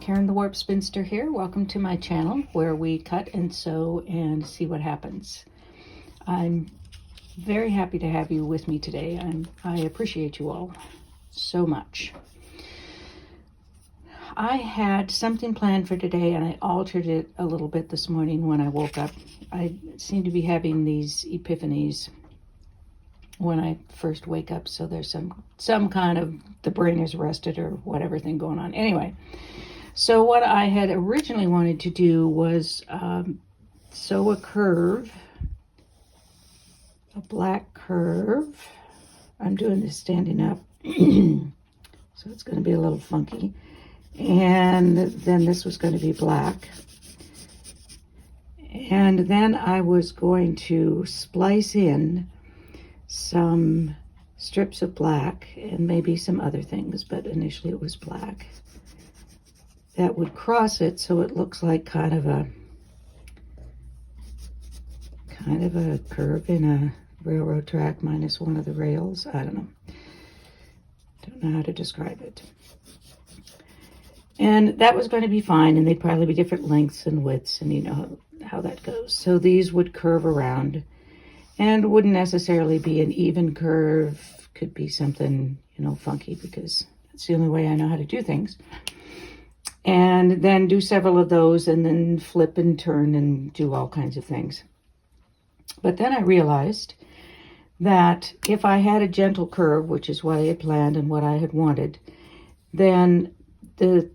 Karen the Warp Spinster here. Welcome to my channel where we cut and sew and see what happens. I'm very happy to have you with me today. I appreciate you all so much. I had something planned for today and I altered it a little bit this morning when I woke up. I seem to be having these epiphanies when I first wake up, so there's some kind of the brain is rested or whatever thing going on. Anyway, so what I had originally wanted to do was sew a curve, a black curve. I'm doing this standing up, so it's going to be a little funky. And then this was going to be black. And then I was going to splice in some strips of black and maybe some other things, but initially it was black. That would cross it so it looks like kind of a curve in a railroad track minus one of the rails. I don't know how to describe it. And that was going to be fine, and they'd probably be different lengths and widths, and you know how that goes. So these would curve around and wouldn't necessarily be an even curve. Could be something, funky, because that's the only way I know how to do things. And then do several of those and then flip and turn and do all kinds of things. But then I realized that if I had a gentle curve, which is what I had planned and what I had wanted, then the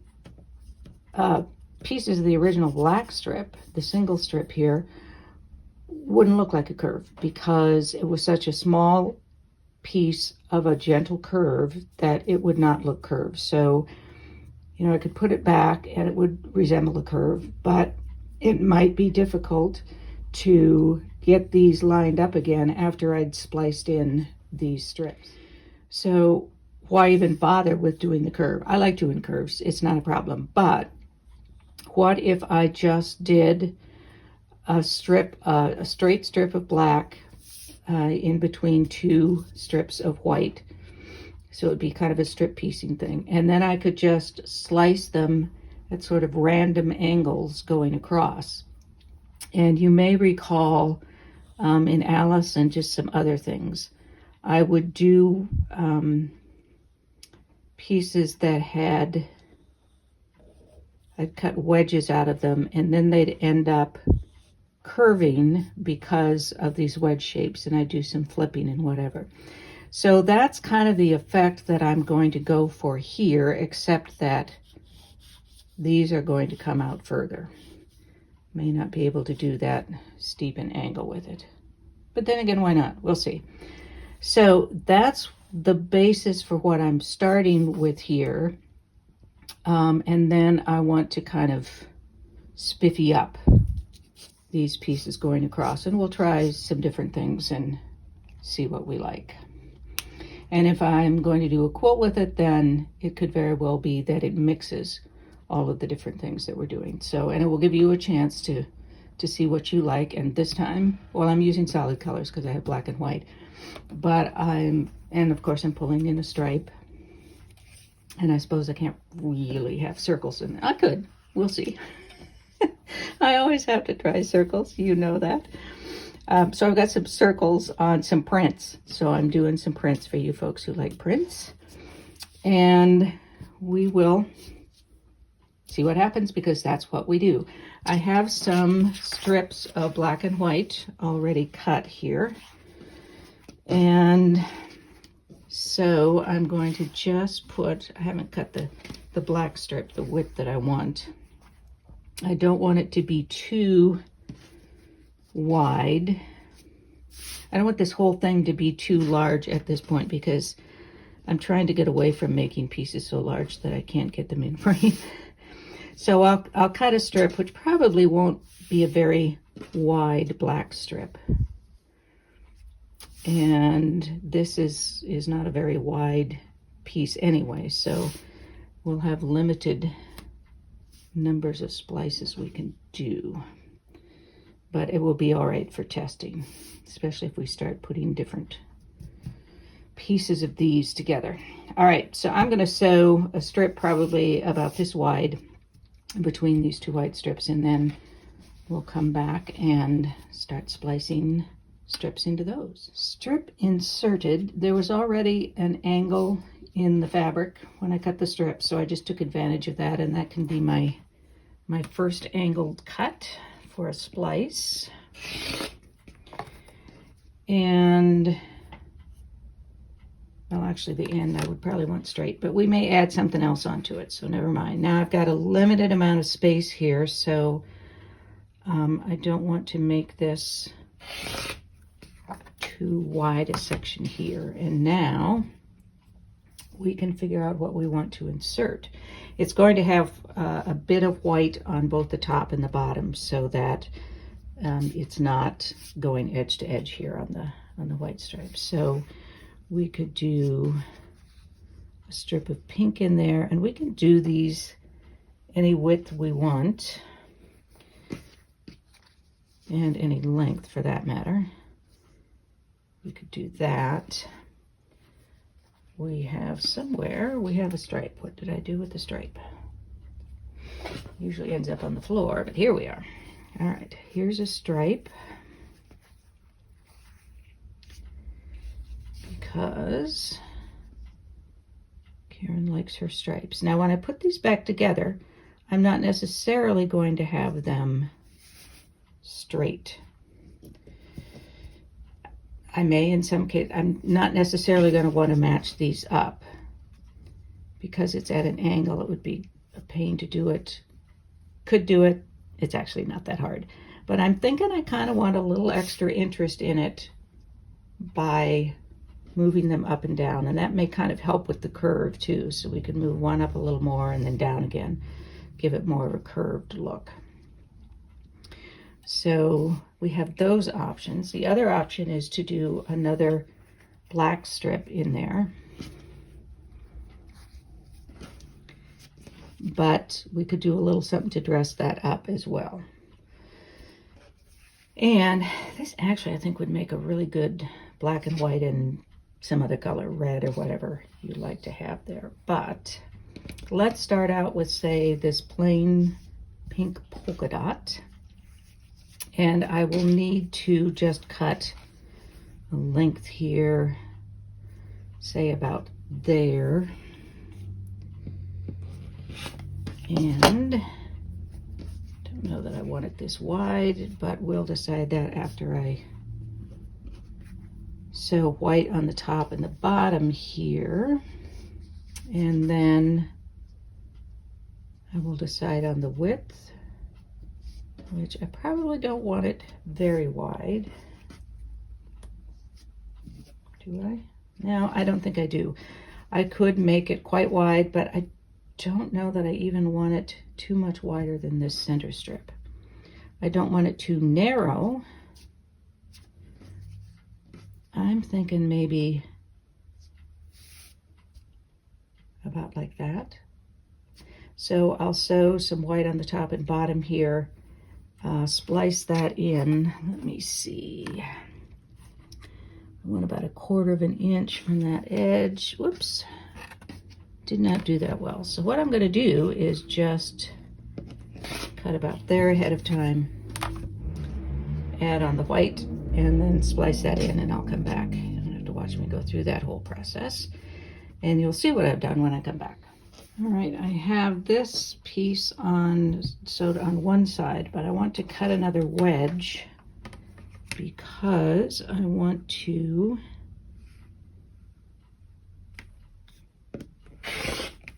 pieces of the original black strip, the single strip here, wouldn't look like a curve because it was such a small piece of a gentle curve that it would not look curved. So, I could put it back and it would resemble a curve, but it might be difficult to get these lined up again after I'd spliced in these strips. So why even bother with doing the curve? I like doing curves. It's not a problem. But what if I just did a straight strip of black in between two strips of white? So it'd be kind of a strip piecing thing. And then I could just slice them at sort of random angles going across. And you may recall in Alice and just some other things, I would do pieces that I'd cut wedges out of them, and then they'd end up curving because of these wedge shapes, and I do some flipping and whatever. So that's kind of the effect that I'm going to go for here, except that these are going to come out further. May not be able to do that steep an angle with it. But then again, why not? We'll see. So that's the basis for what I'm starting with here. And then I want to kind of spiffy up these pieces going across, and we'll try some different things and see what we like. And if I'm going to do a quilt with it, then it could very well be that it mixes all of the different things that we're doing. So, and it will give you a chance to see what you like. And this time, well, I'm using solid colors because I have black and white, but and of course I'm pulling in a stripe, and I suppose I can't really have circles in it. I could, we'll see. I always have to try circles, you know that. So I've got some circles on some prints. So I'm doing some prints for you folks who like prints. And we will see what happens, because that's what we do. I have some strips of black and white already cut here. And so I'm going to just I haven't cut the black strip, the width that I want. I don't want it to be too wide. I don't want this whole thing to be too large at this point, because I'm trying to get away from making pieces so large that I can't get them in frame. So I'll cut a strip, which probably won't be a very wide black strip. And this is not a very wide piece anyway, so we'll have limited numbers of splices we can do. But it will be all right for testing, especially if we start putting different pieces of these together. All right, so I'm going to sew a strip probably about this wide between these two white strips, and then we'll come back and start splicing strips into those. Strip inserted. There was already an angle in the fabric when I cut the strip, so I just took advantage of that, and that can be my first angled cut for a splice. And well, actually the end I would probably want straight, but we may add something else onto it, so never mind. Now I've got a limited amount of space here, so I don't want to make this too wide a section here. And now we can figure out what we want to insert. It's going to have a bit of white on both the top and the bottom, so that it's not going edge to edge here on the white stripe. So we could do a strip of pink in there, and we can do these any width we want, and any length for that matter. We could do that. We have a stripe. What did I do with the stripe? Usually ends up on the floor, but here we are. All right, here's a stripe, because Karen likes her stripes. Now, when I put these back together, I'm not necessarily going to have them straight. I may, in some cases, I'm not necessarily going to want to match these up, because it's at an angle. It would be a pain to do it. Could do it. It's actually not that hard. But I'm thinking I kind of want a little extra interest in it by moving them up and down. And that may kind of help with the curve too. So we could move one up a little more and then down again. Give it more of a curved look. So we have those options. The other option is to do another black strip in there. But we could do a little something to dress that up as well. And this actually I think would make a really good black and white and some other color, red or whatever you'd like to have there. But let's start out with, say, this plain pink polka dot. And I will need to just cut a length here, say about there. And don't know that I want it this wide, but we'll decide that after I sew white on the top and the bottom here. And then I will decide on the width, which I probably don't want it very wide. Do I? No, I don't think I do. I could make it quite wide, but I don't know that I even want it too much wider than this center strip. I don't want it too narrow. I'm thinking maybe about like that. So I'll sew some white on the top and bottom here, splice that in. Let me see. I want about 1/4 of an inch from that edge. Whoops. Did not do that well. So what I'm going to do is just cut about there ahead of time, add on the white, and then splice that in, and I'll come back. You don't have to watch me go through that whole process, and you'll see what I've done when I come back. All right, I have this piece sewed on one side, but I want to cut another wedge because I want to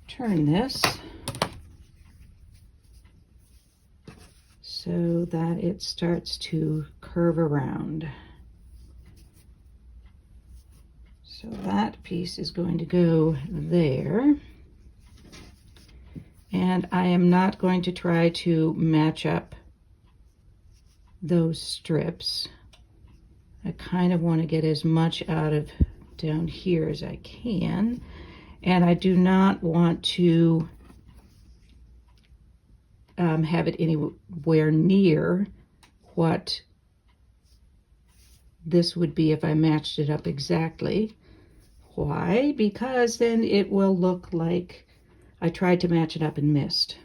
turn this so that it starts to curve around. So that piece is going to go there. And I am not going to try to match up those strips. I kind of want to get as much out of down here as I can. And I do not want to have it anywhere near what this would be if I matched it up exactly. Why? Because then it will look like I tried to match it up and missed.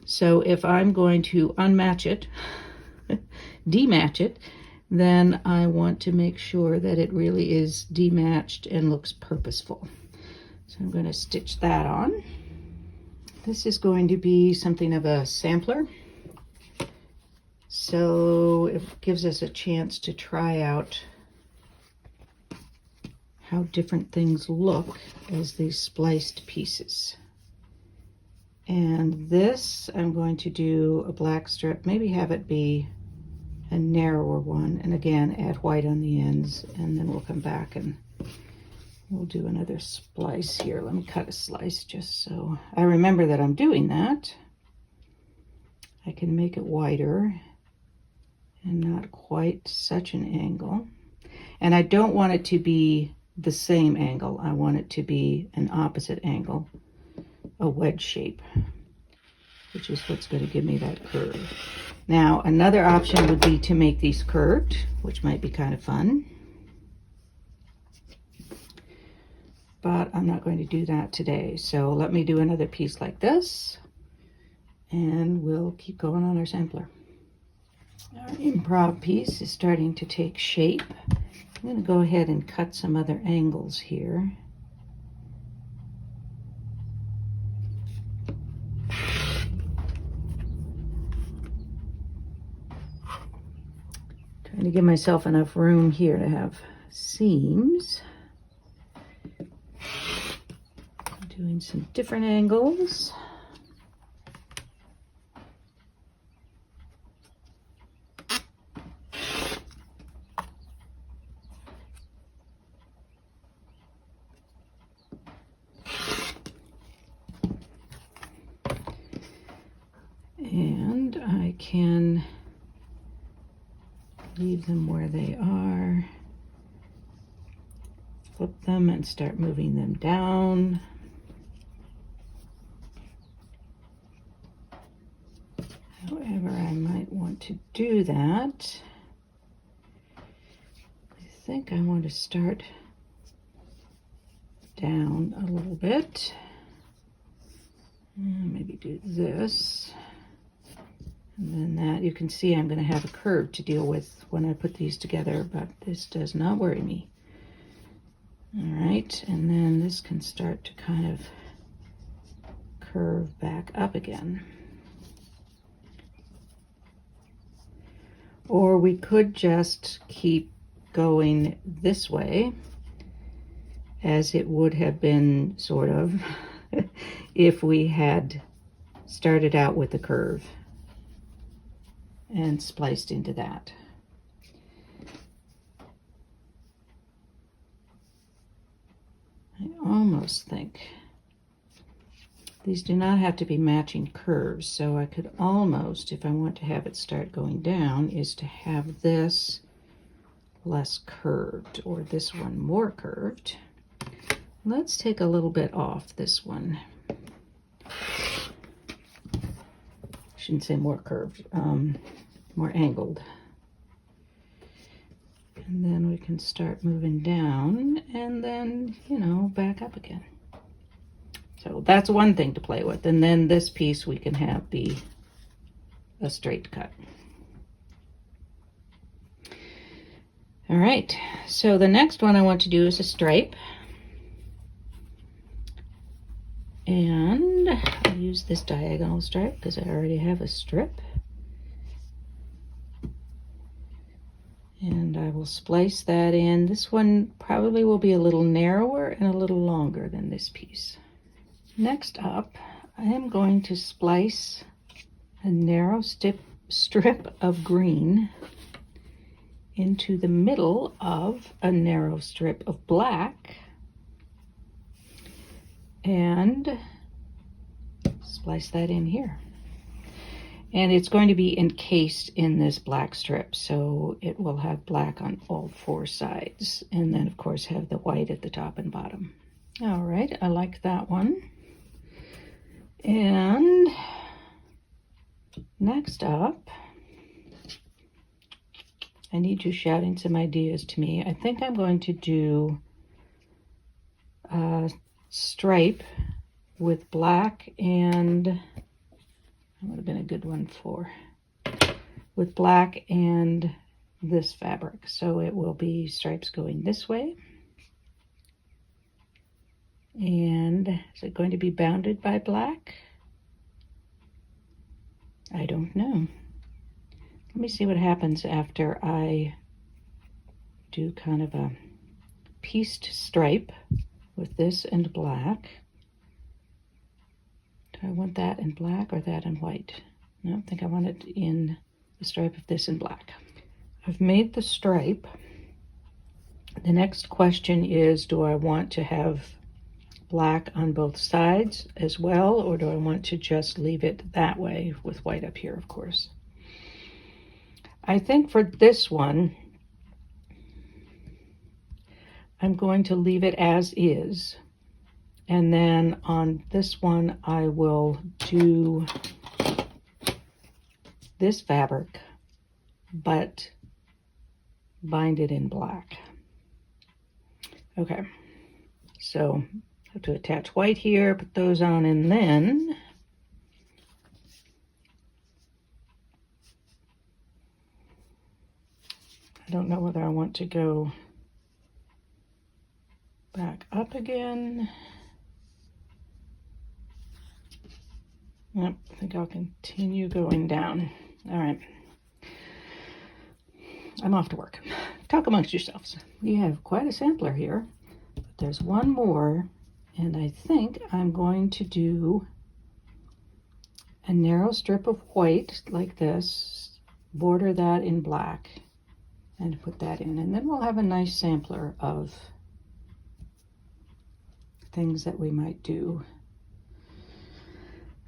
So if I'm going to unmatch it, dematch it, then I want to make sure that it really is dematched and looks purposeful. So I'm going to stitch that on. This is going to be something of a sampler. So it gives us a chance to try out how different things look as these spliced pieces. And this, I'm going to do a black strip, maybe have it be a narrower one, and again add white on the ends, and then we'll come back and we'll do another splice here. Let me cut a slice just so I remember that I'm doing that. I can make it wider and not quite such an angle. And I don't want it to be the same angle. I want it to be an opposite angle, a wedge shape, which is what's going to give me that curve. Now, another option would be to make these curved, which might be kind of fun. But I'm not going to do that today. So let me do another piece like this, and we'll keep going on our sampler. Our improv piece is starting to take shape. I'm going to go ahead and cut some other angles here. Trying to give myself enough room here to have seams. Doing some different angles. And I can leave them where they are, flip them and start moving them down. However I might want to do that, I think I want to start down a little bit. Maybe do this. And then that, you can see I'm going to have a curve to deal with when I put these together, but this does not worry me. All right, and then this can start to kind of curve back up again. Or we could just keep going this way, as it would have been sort of if we had started out with the curve and spliced into that. I almost think these do not have to be matching curves, so I could almost, if I want to have it start going down, is to have this less curved or this one more curved. Let's take a little bit off this one. Shouldn't say more curved, more angled. And then we can start moving down and then, you know, back up again. So that's one thing to play with. And then this piece we can have be a straight cut. All right, so the next one I want to do is a stripe. And I'll use this diagonal stripe because I already have a strip. And I will splice that in. This one probably will be a little narrower and a little longer than this piece. Next up, I am going to splice a narrow strip of green into the middle of a narrow strip of black and splice that in here. And it's going to be encased in this black strip, so it will have black on all four sides, and then of course have the white at the top and bottom. All right, I like that one. And next up, I need you shouting some ideas to me. I think I'm going to do a stripe with black and That would have been a good one for with black and this fabric. So it will be stripes going this way. And is it going to be bounded by black? I don't know. Let me see what happens after I do kind of a pieced stripe with this and black. Do I want that in black or that in white? No, I think I want it in the stripe of this in black. I've made the stripe. The next question is, do I want to have black on both sides as well, or do I want to just leave it that way with white up here, of course? I think for this one, I'm going to leave it as is. And then on this one, I will do this fabric, but bind it in black. Okay, so I have to attach white here, put those on, and then I don't know whether I want to go back up again. Yep, I think I'll continue going down. All right. I'm off to work. Talk amongst yourselves. We have quite a sampler here, but there's one more, and I think I'm going to do a narrow strip of white like this, border that in black, and put that in. And then we'll have a nice sampler of things that we might do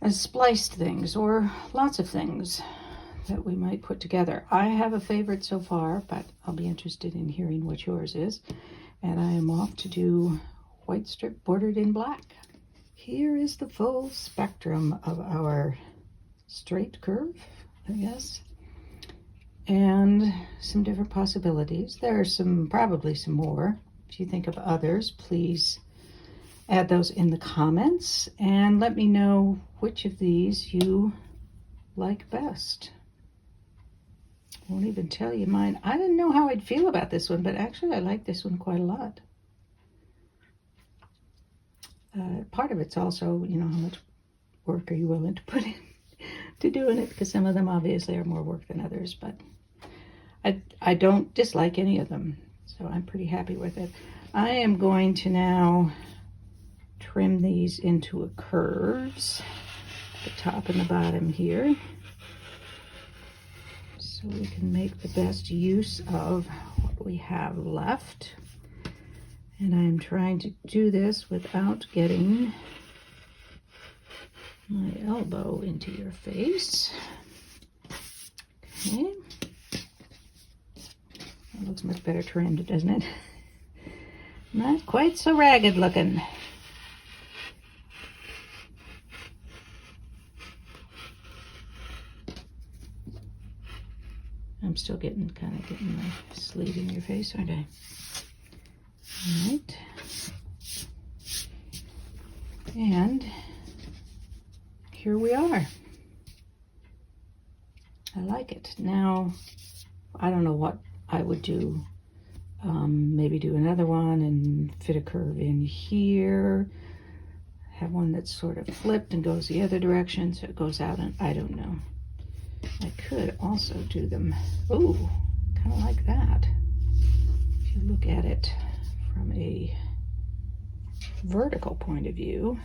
as spliced things, or lots of things that we might put together. I have a favorite so far, but I'll be interested in hearing what yours is. And I am off to do white strip bordered in black. Here is the full spectrum of our straight curve, I guess, and some different possibilities. There are probably some more. If you think of others, please add those in the comments and let me know which of these you like best. I won't even tell you mine. I didn't know how I'd feel about this one, but actually I like this one quite a lot. Part of it's also, you know, how much work are you willing to put in to doing it, because some of them obviously are more work than others, but I don't dislike any of them, so I'm pretty happy with it. I am going to now trim these into curves, the top and the bottom here, so we can make the best use of what we have left. And I'm trying to do this without getting my elbow into your face. Okay. That looks much better trimmed, doesn't it? Not quite so ragged looking. I'm still getting my sleeve in your face, aren't I? All right. And here we are. I like it. Now, I don't know what I would do. Maybe do another one and fit a curve in here. Have one that's sort of flipped and goes the other direction, so it goes out, and I don't know. I could also do them, oh, kind of like that. If you look at it from a vertical point of view,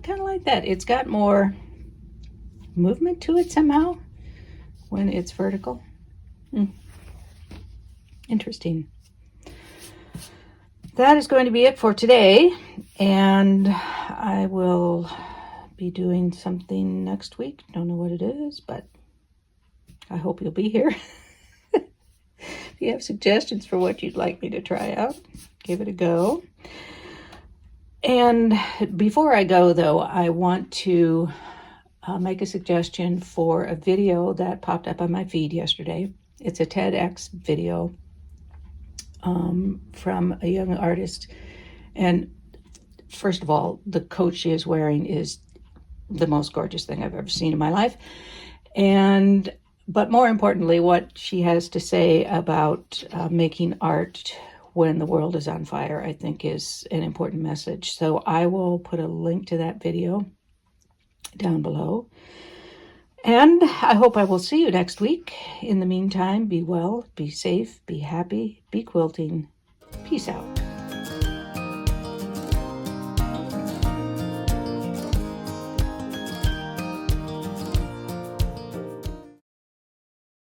kind of like that. It's got more movement to it somehow when it's vertical. Interesting. That is going to be it for today, and I will be doing something next week. Don't know what it is, but I hope you'll be here. If you have suggestions for what you'd like me to try out, give it a go. And before I go, though, I want to make a suggestion for a video that popped up on my feed yesterday. It's a Tedx video from a young artist. And first of all, the coat she is wearing is the most gorgeous thing I've ever seen in my life. But more importantly, what she has to say about making art when the world is on fire, I think is an important message. So I will put a link to that video down below. And I hope I will see you next week. In the meantime, be well, be safe, be happy, be quilting. Peace out.